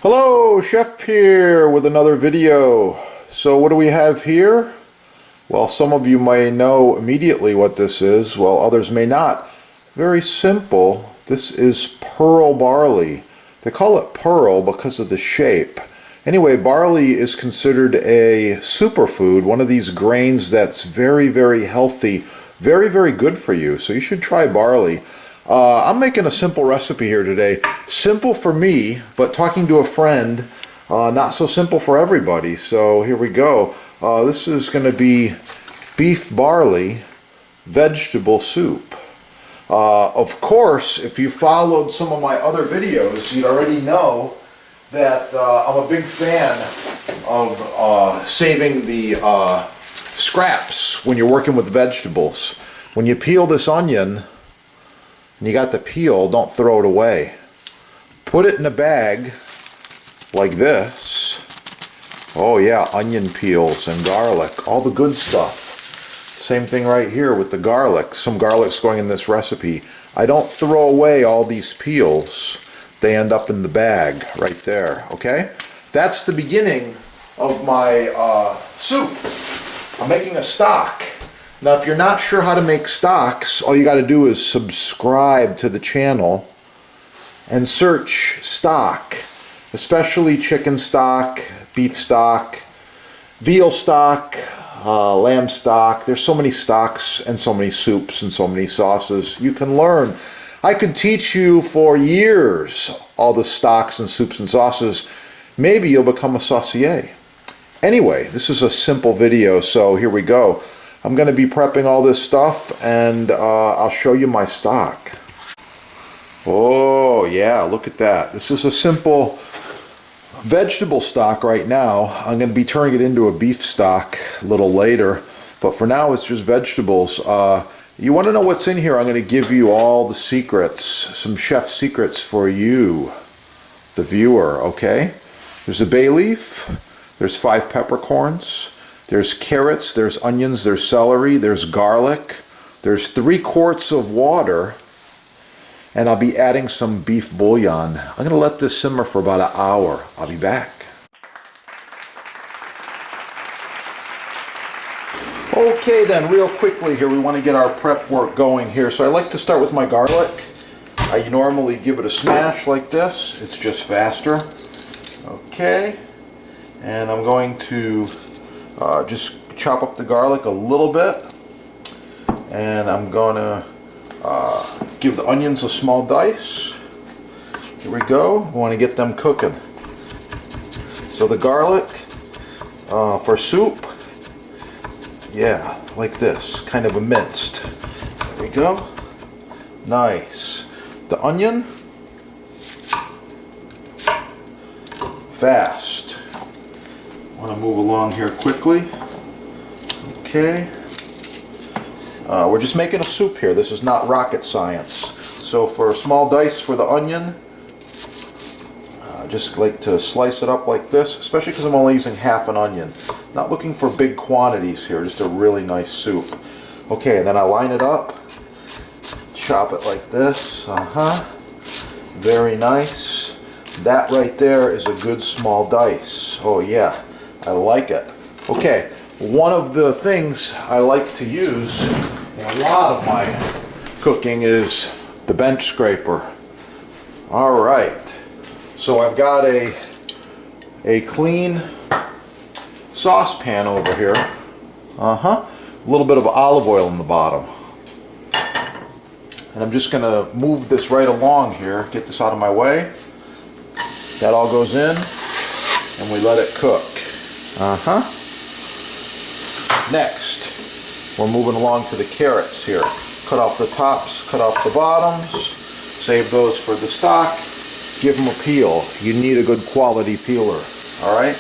Hello, Chef here with another video. So what do we have here? Well, some of you may know immediately what this is, while others may not. Very simple. This is pearl barley. They call it pearl because of the shape. Anyway, barley is considered a superfood, one of these grains that's very, very healthy, very, very good for you. So you should try barley. I'm making a simple recipe here today. Simple for me, but talking to a friend, not so simple for everybody. So here we go. This is going to be beef barley vegetable soup. Of course, if you followed some of my other videos, you'd already know that I'm a big fan of saving the scraps when you're working with vegetables. When you peel this onion, and you got the peel, don't throw it away. Put it in a bag like this. Oh yeah, onion peels and garlic, all the good stuff. Same thing right here with the garlic. Some garlic's going in this recipe. I don't throw away all these peels. They end up in the bag right there, okay? That's the beginning of my soup. I'm making a stock. Now, if you're not sure how to make stocks, all you got to do is subscribe to the channel and search stock, especially chicken stock, beef stock, veal stock, lamb stock. There's so many stocks and so many soups and so many sauces you can learn. I could teach you for years all the stocks and soups and sauces. Maybe you'll become a saucier. Anyway, this is a simple video, so here we go. I'm going to be prepping all this stuff, and I'll show you my stock. Oh yeah, look at that. This is a simple vegetable stock right now. I'm going to be turning it into a beef stock a little later, but for now it's just vegetables. You want to know what's in here? I'm going to give you all the secrets, some chef secrets for you, the viewer, okay? There's a bay leaf, there's 5 peppercorns, there's carrots, there's onions, there's celery, there's garlic, there's 3 quarts of water, and I'll be adding some beef bouillon. I'm going to let this simmer for about an hour. I'll be back. Okay then, real quickly here, we want to get our prep work going here. So I like to start with my garlic. I normally give it a smash like this. It's just faster. Okay, and I'm going to just chop up the garlic a little bit, and I'm going to give the onions a small dice. Here we go. We want to get them cooking. So the garlic for soup, yeah, like this, kind of a minced. There we go. Nice. The onion, fast. I want to move along here quickly. Okay. We're just making a soup here. This is not rocket science. So for a small dice for the onion, just like to slice it up like this, especially because I'm only using half an onion. Not looking for big quantities here, just a really nice soup. Okay, and then I line it up, chop it like this. Very nice. That right there is a good small dice. Oh yeah. I like it. Okay, one of the things I like to use in a lot of my cooking is the bench scraper. All right, so I've got a clean saucepan over here. A little bit of olive oil in the bottom. And I'm just gonna move this right along here, get this out of my way. That all goes in, and we let it cook. Next, we're moving along to the carrots here. Cut off the tops, cut off the bottoms, save those for the stock, give them a peel. You need a good quality peeler, all right?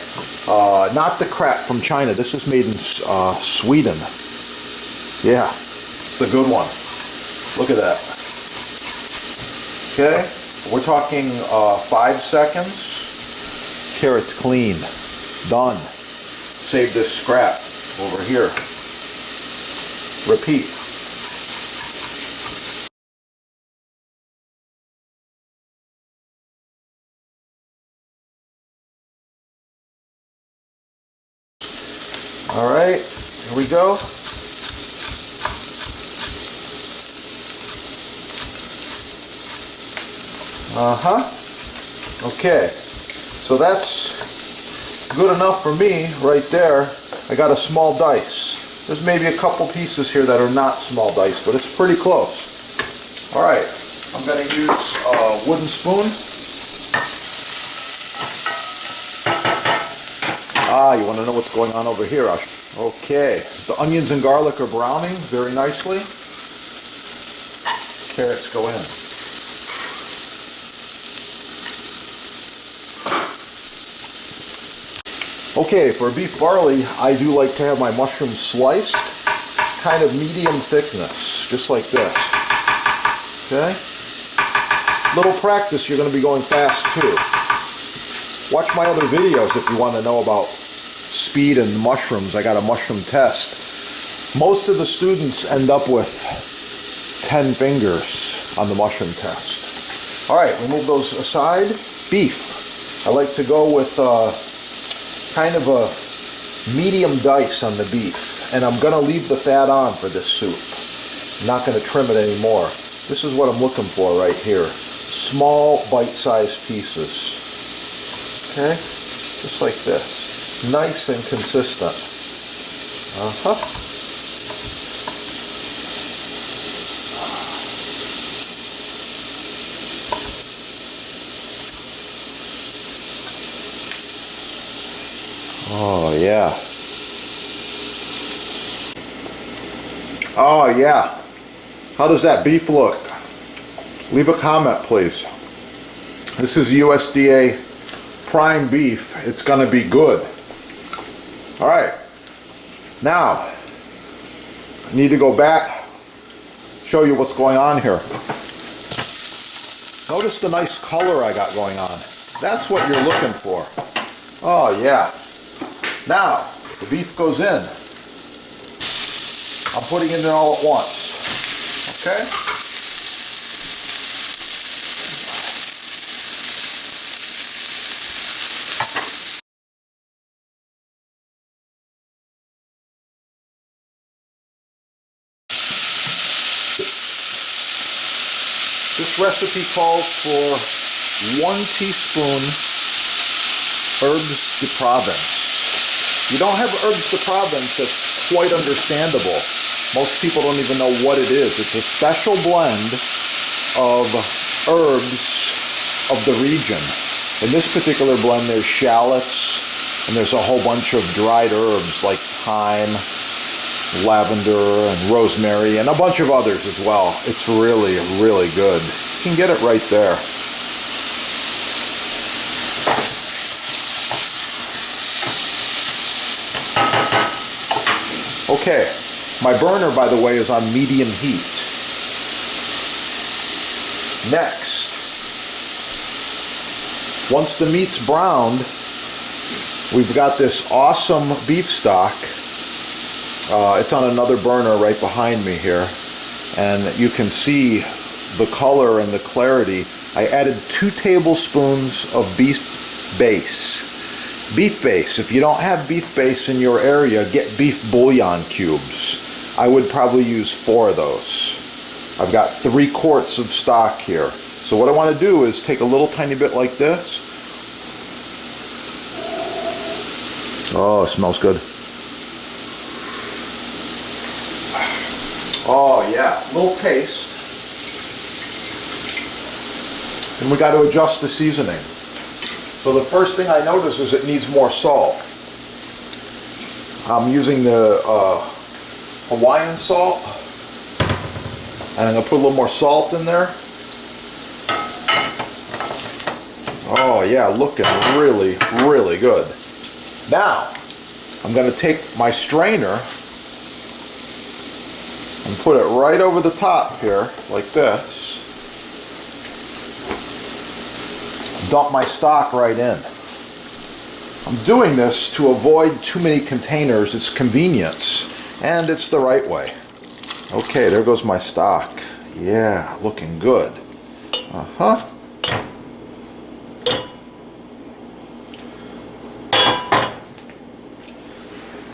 Not the crap from China. This is made in Sweden. Yeah, it's the good one. Look at that. Okay, we're talking 5 seconds. Carrots clean, done. Save this scrap over here. Repeat. All right, here we go. Okay, so that's good enough for me right there. I got a small dice. There's maybe a couple pieces here that are not small dice, but it's pretty close. All right, I'm going to use a wooden spoon. You want to know what's going on over here? Okay, the onions and garlic are browning very nicely. Carrots go in. Okay, for beef barley, I do like to have my mushrooms sliced, kind of medium thickness, just like this. Okay? Little practice, you're going to be going fast too. Watch my other videos if you want to know about speed and mushrooms. I got a mushroom test. Most of the students end up with 10 fingers on the mushroom test. All right, we move those aside. Beef. I like to go with kind of a medium dice on the beef, and I'm going to leave the fat on for this soup. I'm not going to trim it anymore. This is what I'm looking for right here. Small bite-sized pieces. Okay, just like this. Nice and consistent. Oh yeah. Oh yeah. How does that beef look? Leave a comment, please. This is USDA prime beef. It's going to be good. All right. Now, I need to go back, show you what's going on here. Notice the nice color I got going on. That's what you're looking for. Oh yeah. Now, the beef goes in. I'm putting it in all at once. Okay? This recipe calls for 1 teaspoon herbes de Provence. If you don't have herbes de Provence, that's quite understandable. Most people don't even know what it is. It's a special blend of herbs of the region. In this particular blend, there's shallots, and there's a whole bunch of dried herbs like thyme, lavender, and rosemary, and a bunch of others as well. It's really, really good. You can get it right there. Okay, my burner, by the way, is on medium heat. Next, once the meat's browned, we've got this awesome beef stock. It's on another burner right behind me here, and you can see the color and the clarity. I added 2 tablespoons of beef base. Beef base. If you don't have beef base in your area, get beef bouillon cubes. I would probably use 4 of those. I've got 3 quarts of stock here. So what I want to do is take a little tiny bit like this. Oh, it smells good. Oh yeah, little taste. And we got to adjust the seasoning. So the first thing I notice is it needs more salt. I'm using the Hawaiian salt, and I'm going to put a little more salt in there. Oh yeah, looking really, really good. Now, I'm going to take my strainer and put it right over the top here, like this. Dump my stock right in. I'm doing this to avoid too many containers. It's convenience, and it's the right way. Okay, there goes my stock. Yeah, looking good.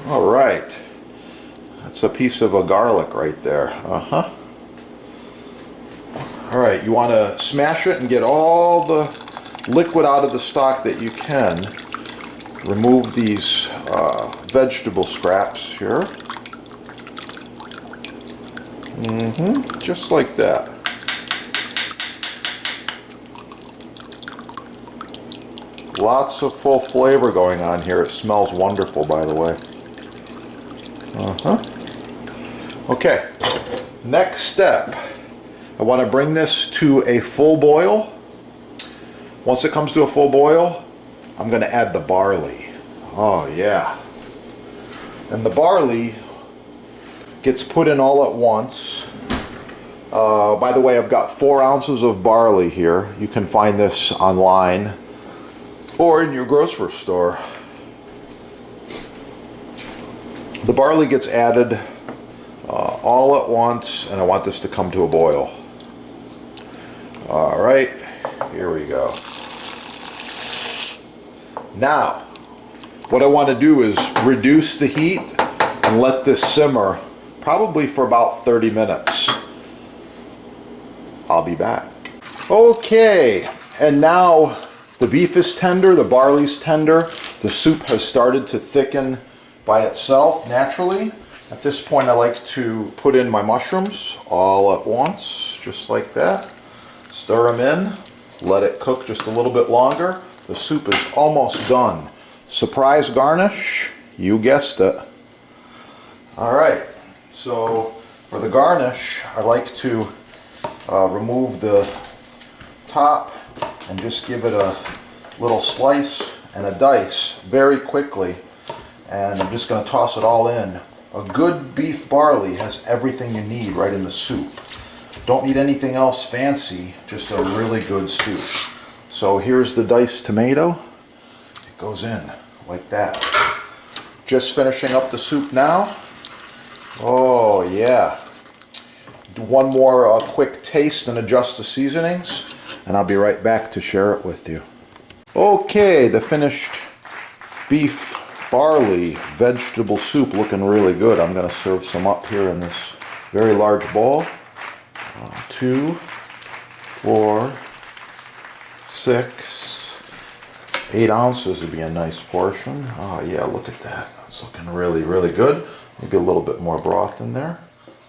All right. That's a piece of a garlic right there. All right, you want to smash it and get all the liquid out of the stock that you can. Remove these vegetable scraps here. Just like that. Lots of full flavor going on here. It smells wonderful, by the way. Okay, next step. I want to bring this to a full boil. Once it comes to a full boil, I'm going to add the barley. Oh yeah. And the barley gets put in all at once. By the way, I've got 4 ounces of barley here. You can find this online or in your grocery store. The barley gets added all at once, and I want this to come to a boil. All right, here we go. Now, what I want to do is reduce the heat and let this simmer probably for about 30 minutes. I'll be back. Okay, and now the beef is tender, the barley's tender, the soup has started to thicken by itself naturally. At this point I like to put in my mushrooms all at once, just like that. Stir them in, let it cook just a little bit longer. The soup is almost done. Surprise garnish, you guessed it. Alright, so for the garnish I like to remove the top and just give it a little slice and a dice very quickly, and I'm just going to toss it all in. A good beef barley has everything you need right in the soup. Don't need anything else fancy, just a really good soup. So here's the diced tomato. It goes in like that. Just finishing up the soup now. Oh yeah. Do one more quick taste and adjust the seasonings, and I'll be right back to share it with you. Okay, the finished beef barley vegetable soup looking really good. I'm going to serve some up here in this very large bowl. 2, 4, 6, 8 ounces would be a nice portion. Oh yeah, look at that. It's looking really, really good. Maybe a little bit more broth in there.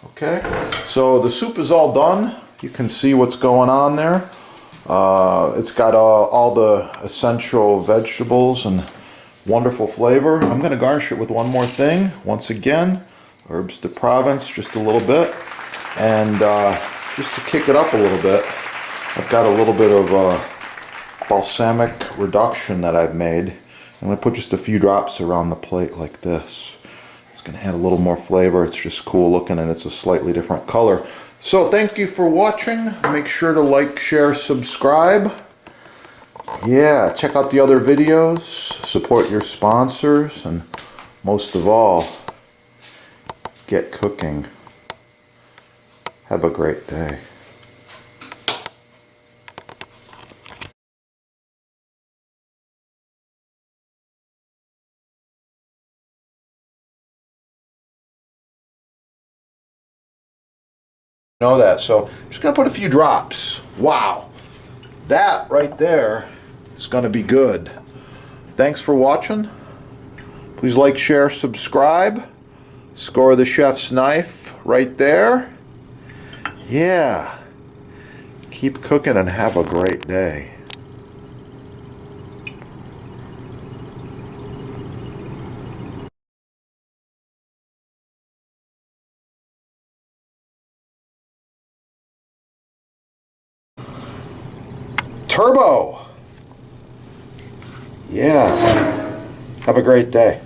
Okay, so the soup is all done. You can see what's going on there. It's got all the essential vegetables and wonderful flavor. I'm going to garnish it with one more thing. Once again, herbs de Provence, just a little bit. And just to kick it up a little bit, I've got a little bit of balsamic reduction that I've made. I'm going to put just a few drops around the plate like this. It's going to add a little more flavor. It's just cool looking, and it's a slightly different color. So thank you for watching. Make sure to like, share, subscribe. Yeah, check out the other videos, support your sponsors, and most of all, get cooking. Have a great day. Know that, so just gonna put a few drops. Wow, that right there is gonna be good. Thanks for watching. Please like, share, subscribe. Score the chef's knife right there. Yeah, keep cooking and have a great day. Turbo! Yeah. Have a great day.